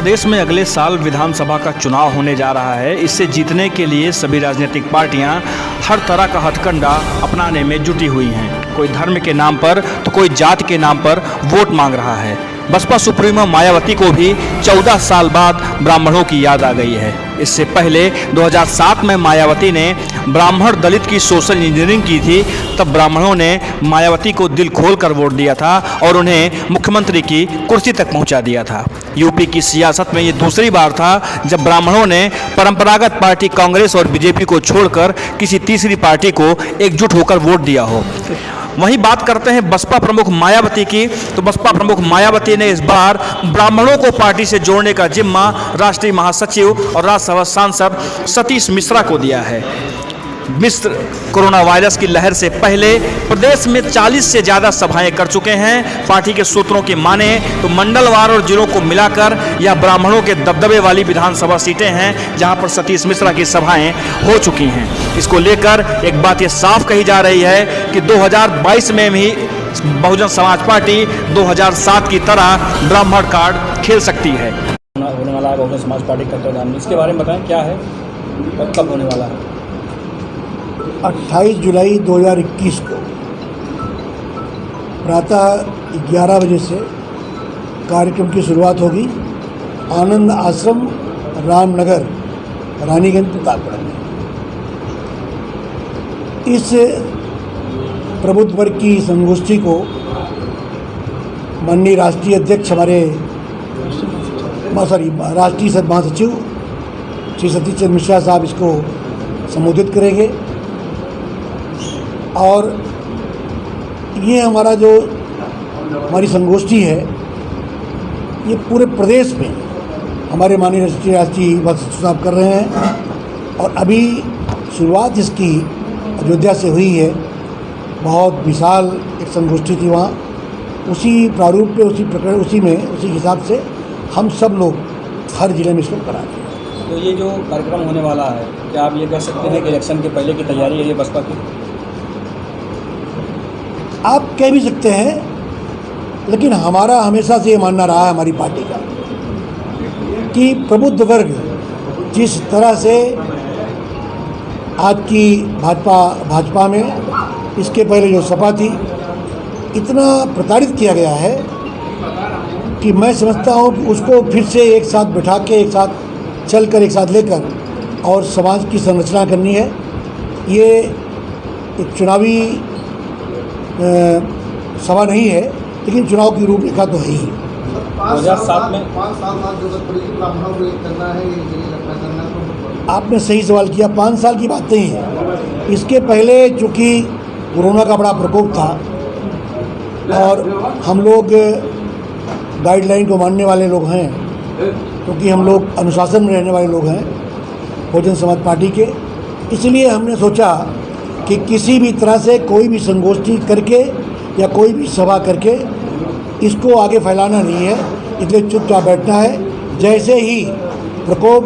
प्रदेश में अगले साल विधानसभा का चुनाव होने जा रहा है। इससे जीतने के लिए सभी राजनीतिक पार्टियां हर तरह का हथकंडा अपनाने में जुटी हुई हैं। कोई धर्म के नाम पर तो कोई जाति के नाम पर वोट मांग रहा है। बसपा सुप्रीमो मायावती को भी 14 साल बाद ब्राह्मणों की याद आ गई है। इससे पहले 2007 में मायावती ने ब्राह्मण दलित की सोशल इंजीनियरिंग की थी। तब ब्राह्मणों ने मायावती को दिल खोलकर वोट दिया था और उन्हें मुख्यमंत्री की कुर्सी तक पहुंचा दिया था। यूपी की सियासत में ये दूसरी बार था जब ब्राह्मणों ने परंपरागत पार्टी कांग्रेस और बीजेपी को छोड़कर किसी तीसरी पार्टी को एकजुट होकर वोट दिया हो। वहीं बात करते हैं बसपा प्रमुख मायावती की, तो बसपा प्रमुख मायावती ने इस बार ब्राह्मणों को पार्टी से जोड़ने का जिम्मा राष्ट्रीय महासचिव और राज्यसभा सांसद सतीश मिश्रा को दिया है। मिश्र कोरोना वायरस की लहर से पहले प्रदेश में 40 से ज़्यादा सभाएं कर चुके हैं। पार्टी के सूत्रों की माने तो मंडलवार और जिलों को मिलाकर यह ब्राह्मणों के दबदबे वाली विधानसभा सीटें हैं जहां पर सतीश मिश्रा की सभाएं हो चुकी हैं। इसको लेकर एक बात ये साफ कही जा रही है कि 2022 में भी बहुजन समाज पार्टी 2007 की तरह ब्राह्मण कार्ड खेल सकती है। होने वाला है बहुजन समाज पार्टी का तत्वाधान, इसके बारे में बताएं क्या है और कब होने वाला है? 28 जुलाई 2021 को प्रातः 11 बजे से कार्यक्रम की शुरुआत होगी। आनंद आश्रम, रामनगर, रानीगंज, प्रतापगढ़ में। इस प्रबुद्ध वर्ग की संगोष्ठी को माननीय राष्ट्रीय अध्यक्ष हमारे राष्ट्रीय महासचिव श्री सतीश चंद्र मिश्रा साहब इसको संबोधित करेंगे। और ये हमारी संगोष्ठी है, ये पूरे प्रदेश में हमारे माननीय राष्ट्रीय महासचिव साहब कर रहे हैं। और अभी शुरुआत इसकी अयोध्या से हुई है। बहुत विशाल एक संगोष्ठी थी वहाँ। उसी प्रारूप पे, उसी हिसाब से हम सब लोग हर जिले में इसको करा रहे हैं। तो ये जो कार्यक्रम होने वाला है, क्या आप ये कह सकते हैं कि इलेक्शन के पहले की तैयारी है ये बसपा की? आप कह भी सकते हैं, लेकिन हमारा हमेशा से ये मानना रहा है हमारी पार्टी का कि प्रबुद्ध वर्ग जिस तरह से आज की भाजपा में, इसके पहले जो सपा थी, इतना प्रताड़ित किया गया है कि मैं समझता हूँ कि उसको फिर से एक साथ बिठा के, एक साथ चलकर, एक साथ लेकर और समाज की संरचना करनी है। ये एक चुनावी सभा नहीं है, लेकिन चुनाव की रूपरेखा तो है ही। 2007 में 5 साल बाद जरूरत पड़ेगी ब्राह्मणों को एक करना है, आपने सही सवाल किया। 5 साल की बात नहीं है। इसके पहले चूँकि कोरोना का बड़ा प्रकोप था और हम लोग गाइडलाइन को मानने वाले लोग हैं, क्योंकि हम लोग अनुशासन में रहने वाले लोग हैं बहुजन समाज पार्टी के, इसलिए हमने सोचा कि किसी भी तरह से कोई भी संगोष्ठी करके या कोई भी सभा करके इसको आगे फैलाना नहीं है, इसलिए चुपचाप बैठना है। जैसे ही प्रकोप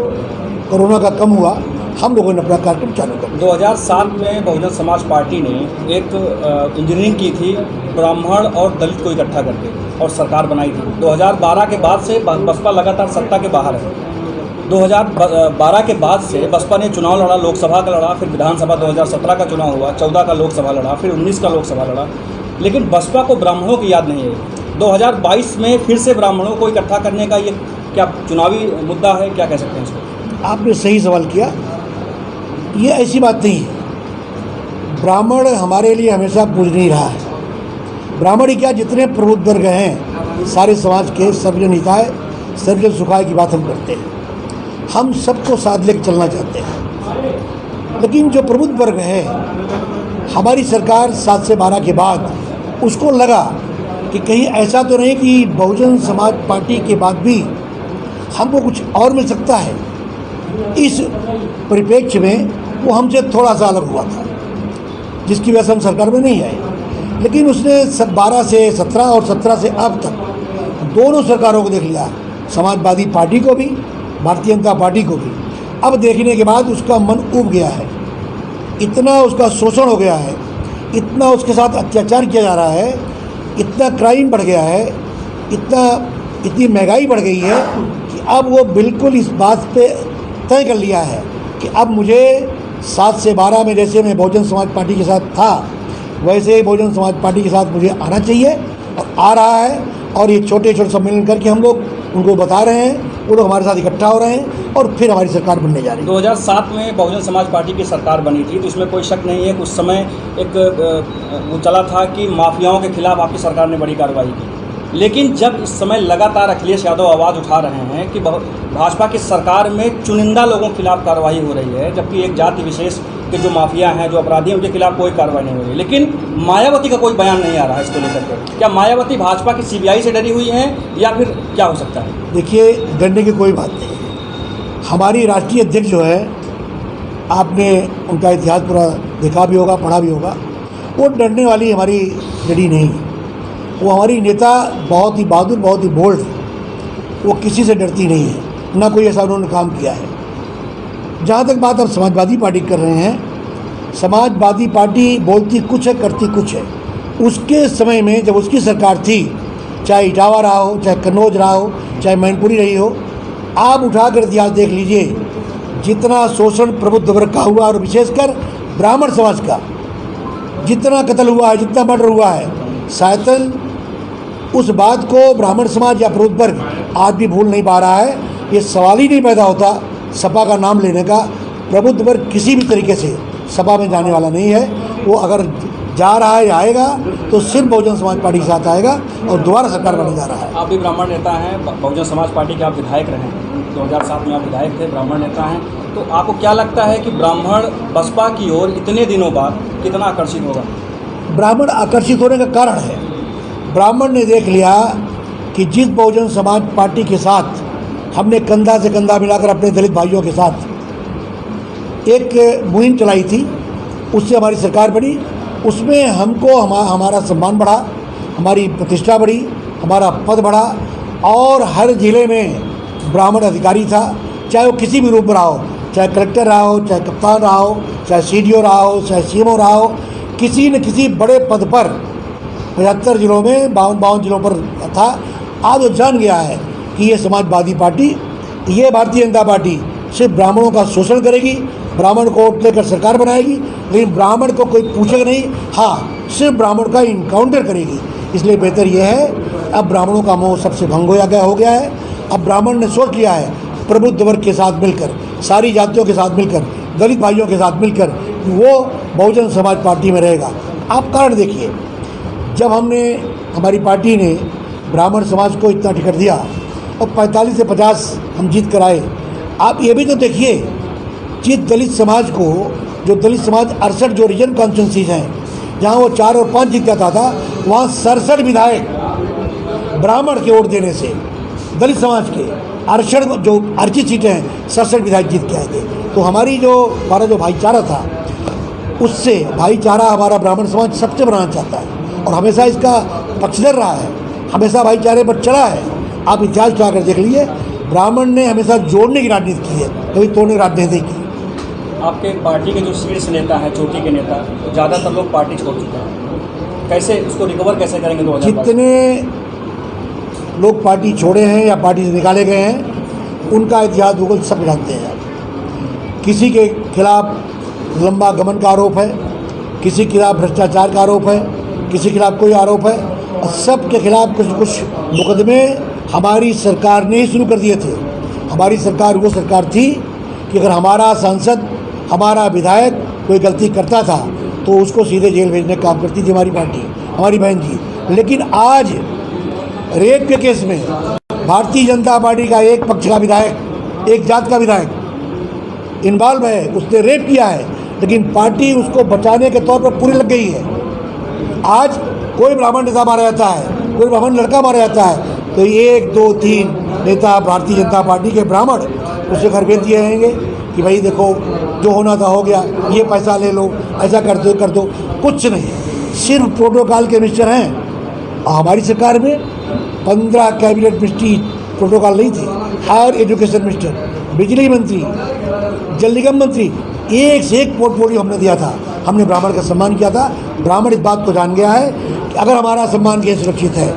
कोरोना का कम हुआ, हम लोगों ने अपना कार्यक्रम चालू कर दिया। 2007 में बहुजन समाज पार्टी ने एक इंजीनियरिंग की थी ब्राह्मण और दलित को इकट्ठा करके और सरकार बनाई थी। 2012 के बाद से बसपा लगातार सत्ता के बाहर है। 2012 के बाद से बसपा ने चुनाव लड़ा, लोकसभा का लड़ा, फिर विधानसभा 2017 का चुनाव हुआ, 14 का लोकसभा लड़ा, फिर 19 का लोकसभा लड़ा, लेकिन बसपा को ब्राह्मणों की याद नहीं है। 2022 में फिर से ब्राह्मणों को इकट्ठा करने का ये क्या चुनावी मुद्दा है, क्या कह सकते हैं इसको? आपने सही सवाल किया। ये ऐसी बात नहीं है। ब्राह्मण हमारे लिए हमेशा पूजनीय रहा है। ब्राह्मण ही क्या, जितने प्रबुद्ध वर्ग हैं, सारे समाज के सर्वजन हिताय, सर्वजन सुखाय की बात हम करते हैं। हम सबको साथ लेकर चलना चाहते हैं। लेकिन जो प्रबुद्ध वर्ग है, हमारी सरकार 7 से 12 के बाद उसको लगा कि कहीं ऐसा तो नहीं कि बहुजन समाज पार्टी के बाद भी हमको कुछ और मिल सकता है। इस परिप्रेक्ष्य में वो हमसे थोड़ा सा अलग हुआ था, जिसकी वजह से हम सरकार में नहीं आए। लेकिन उसने 12 से 17 और 17 से अब तक दोनों सरकारों को देख लिया, समाजवादी पार्टी को भी, भारतीय जनता पार्टी को भी। अब देखने के बाद उसका मन उब गया है, इतना उसका शोषण हो गया है, इतना उसके साथ अत्याचार किया जा रहा है, इतना क्राइम बढ़ गया है, इतनी महंगाई बढ़ गई है कि अब वो बिल्कुल इस बात पे तय कर लिया है कि अब मुझे 7 से 12 में जैसे मैं बहुजन समाज पार्टी के साथ था, वैसे ही बहुजन समाज पार्टी के साथ मुझे आना चाहिए, और आ रहा है। और ये छोटे छोटे सम्मेलन करके हम लोग उनको बता रहे हैं, वो लोग हमारे साथ इकट्ठा हो रहे हैं और फिर हमारी सरकार बनने जा रही है। 2007 में बहुजन समाज पार्टी की सरकार बनी थी, तो इसमें कोई शक नहीं है। उस समय एक वो चला था कि माफियाओं के खिलाफ आपकी सरकार ने बड़ी कार्रवाई की, लेकिन जब इस समय लगातार अखिलेश यादव आवाज़ उठा रहे हैं कि भाजपा की सरकार में चुनिंदा लोगों के खिलाफ कार्रवाई हो रही है, जबकि एक जाति विशेष के जो माफिया हैं, जो अपराधी हैं, उनके खिलाफ कोई कार्रवाई नहीं हो रही, लेकिन मायावती का कोई बयान नहीं आ रहा है इसको लेकर के। क्या मायावती भाजपा की सीबीआई से डरी हुई हैं या फिर क्या हो सकता है? देखिए, डरने की कोई बात नहीं। हमारी राष्ट्रीय अध्यक्ष जो है, आपने उनका इतिहास पूरा देखा भी होगा, पढ़ा भी होगा, वो डरने वाली हमारी लड़ी नहीं। वो हमारी नेता बहुत ही बहादुर, बहुत ही बोल्ड है, वो किसी से डरती नहीं है, ना कोई ऐसा उन्होंने काम किया है। जहाँ तक बात अब समाजवादी पार्टी कर रहे हैं, समाजवादी पार्टी बोलती कुछ है, करती कुछ है। उसके समय में जब उसकी सरकार थी, चाहे इटावा रहा हो, चाहे कन्नौज रहा हो, चाहे मैनपुरी रही हो, आप उठाकर इतिहास देख लीजिए, जितना शोषण प्रबुद्ध वर्ग का हुआ और विशेषकर ब्राह्मण समाज का जितना कत्ल हुआ है, जितना मर्डर हुआ है, शायद उस बात को ब्राह्मण समाज या प्रबुद्ध वर्ग आज भी भूल नहीं पा रहा है। ये सवाल ही नहीं पैदा होता सपा का नाम लेने का। प्रबुद्ध वर्ग किसी भी तरीके से सपा में जाने वाला नहीं है। वो अगर जा रहा है या आएगा तो सिर्फ बहुजन समाज पार्टी के साथ आएगा और दोबारा सरकार बनने जा रहा है। आप भी ब्राह्मण नेता हैं, बहुजन समाज पार्टी के आप विधायक रहे हैं, 2007 में आप विधायक थे, ब्राह्मण नेता हैं, तो आपको क्या लगता है कि ब्राह्मण बसपा की ओर इतने दिनों बाद कितना आकर्षित होगा? ब्राह्मण आकर्षित होने का कारण है, ब्राह्मण ने देख लिया कि जिस बहुजन समाज पार्टी के साथ हमने कंधा से कंधा मिलाकर अपने दलित भाइयों के साथ एक मुहिम चलाई थी, उससे हमारी सरकार बनी। उसमें हमको हमारा सम्मान बढ़ा, हमारी प्रतिष्ठा बढ़ी, हमारा पद बढ़ा, और हर ज़िले में ब्राह्मण अधिकारी था, चाहे वो किसी भी रूप में रहा हो, चाहे कलेक्टर रहा हो, चाहे कप्तान रहा हो, चाहे सीडीओ रहा हो, चाहे सीएमओ रहा हो, किसी न किसी बड़े पद पर 75 जिलों में 52 जिलों पर था। आज वो जान गया है कि ये समाजवादी पार्टी, ये भारतीय जनता पार्टी सिर्फ ब्राह्मणों का शोषण करेगी, ब्राह्मण को वोट लेकर सरकार बनाएगी, लेकिन ब्राह्मण को कोई पूछेगा नहीं, हाँ सिर्फ ब्राह्मण का इनकाउंटर करेगी। इसलिए बेहतर यह है, अब ब्राह्मणों का मोह सबसे भंग हो गया है। अब ब्राह्मण ने सोच लिया है प्रबुद्ध वर्ग के साथ मिलकर, सारी जातियों के साथ मिलकर, दलित भाइयों के साथ मिलकर वो बहुजन समाज पार्टी में रहेगा। आप कारण देखिए, जब हमारी पार्टी ने ब्राह्मण समाज को इतना टिकट दिया और 45 से 50 हम जीत कर आए, आप ये भी तो देखिए, जिस दलित समाज को, जो दलित समाज 68 जो रीजन कॉन्स्टिट्यूंसीज हैं, जहाँ वो 4 और 5 जीत जाता था, वहाँ 67 विधायक ब्राह्मण के वोट देने से दलित समाज के 68 जो अर्जित सीटें हैं, 67 विधायक जीत के आए थे। तो हमारी हमारा जो भाईचारा था, उससे भाईचारा हमारा ब्राह्मण समाज सबसे बनाना चाहता है और हमेशा इसका पक्षधर रहा है, हमेशा भाईचारे पर चला है। आप इतिहास उठा कर देख लीजिए, ब्राह्मण ने हमेशा जोड़ने की राजनीति की है, कभी तोड़ने की राजनीति की। आपके पार्टी के जो शीर्ष नेता हैं, चोटी के नेता, तो ज़्यादातर लोग पार्टी छोड़ चुके हैं, कैसे उसको रिकवर कैसे करेंगे? 2022 जितने लोग पार्टी छोड़े हैं या पार्टी से निकाले गए हैं, उनका इतिहास भूगोल सब जानते हैं। किसी के खिलाफ लंबा गमन का आरोप है, किसी के खिलाफ भ्रष्टाचार का आरोप है, किसी के खिलाफ कोई आरोप है, और सब के खिलाफ कुछ कुछ मुकदमे हमारी सरकार ने ही शुरू कर दिए थे। हमारी सरकार वो सरकार थी कि अगर हमारा सांसद, हमारा विधायक कोई गलती करता था तो उसको सीधे जेल भेजने का काम करती थी हमारी पार्टी, हमारी बहन जी। लेकिन आज रेप के केस में भारतीय जनता पार्टी का एक पक्ष का विधायक, एक जात का विधायक इन्वॉल्व है, उसने रेप किया है, लेकिन पार्टी उसको बचाने के तौर पर पूरी लग गई है। आज कोई ब्राह्मण नेता मारा जाता है, कोई ब्राह्मण लड़का मारा जाता है, तो 1, 2, 3 नेता भारतीय जनता पार्टी के ब्राह्मण उससे घर भेज दिए रहेंगे कि भाई देखो जो होना था हो गया, ये पैसा ले लो, ऐसा कर दो। कुछ नहीं, सिर्फ प्रोटोकॉल के मिनिस्टर हैं। और हमारी सरकार में 15 कैबिनेट मिनिस्ट्री प्रोटोकॉल नहीं थे, हायर एजुकेशन मिनिस्टर, बिजली मंत्री, जल निगम मंत्री, एक से एक पोर्टफोलियो हमने दिया था। हमने ब्राह्मण का सम्मान किया था। ब्राह्मण इस बात को जान गया है कि अगर हमारा सम्मान कहीं सुरक्षित है,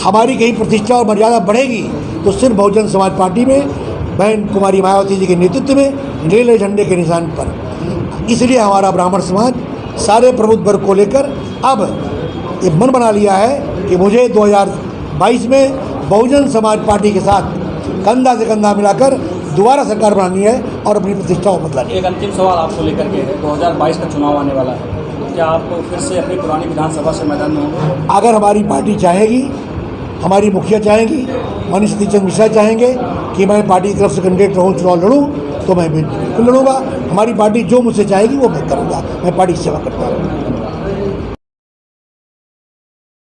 हमारी कहीं प्रतिष्ठा और मर्यादा बढ़ेगी, तो सिर्फ बहुजन समाज पार्टी में बहन कुमारी मायावती जी के नेतृत्व में नीले झंडे के निशान पर। इसलिए हमारा ब्राह्मण समाज सारे प्रबुद्ध वर्ग को लेकर अब ये मन बना लिया है कि मुझे 2022 में बहुजन समाज पार्टी के साथ कंधा से कंधा मिलाकर दोबारा सरकार बनानी है और अपनी प्रतिष्ठा को बदलानी है। एक अंतिम सवाल आपको लेकर के है, 2022 का चुनाव आने वाला है, तो क्या आपको फिर से अपनी पुरानी विधानसभा से मैदान में होंगे? अगर हमारी पार्टी चाहेगी, हमारी मुखिया चाहेंगी, मनीष सतीश चंद्र मिश्रा चाहेंगे कि मैं पार्टी की तरफ से कैंडिडेट रहूँ, चुनाव लड़ूँ, तो मैं बिल्कुल लड़ूंगा। हमारी पार्टी जो मुझसे चाहेगी वो मैं करूँगा। मैं पार्टी की सेवा करता हूँ।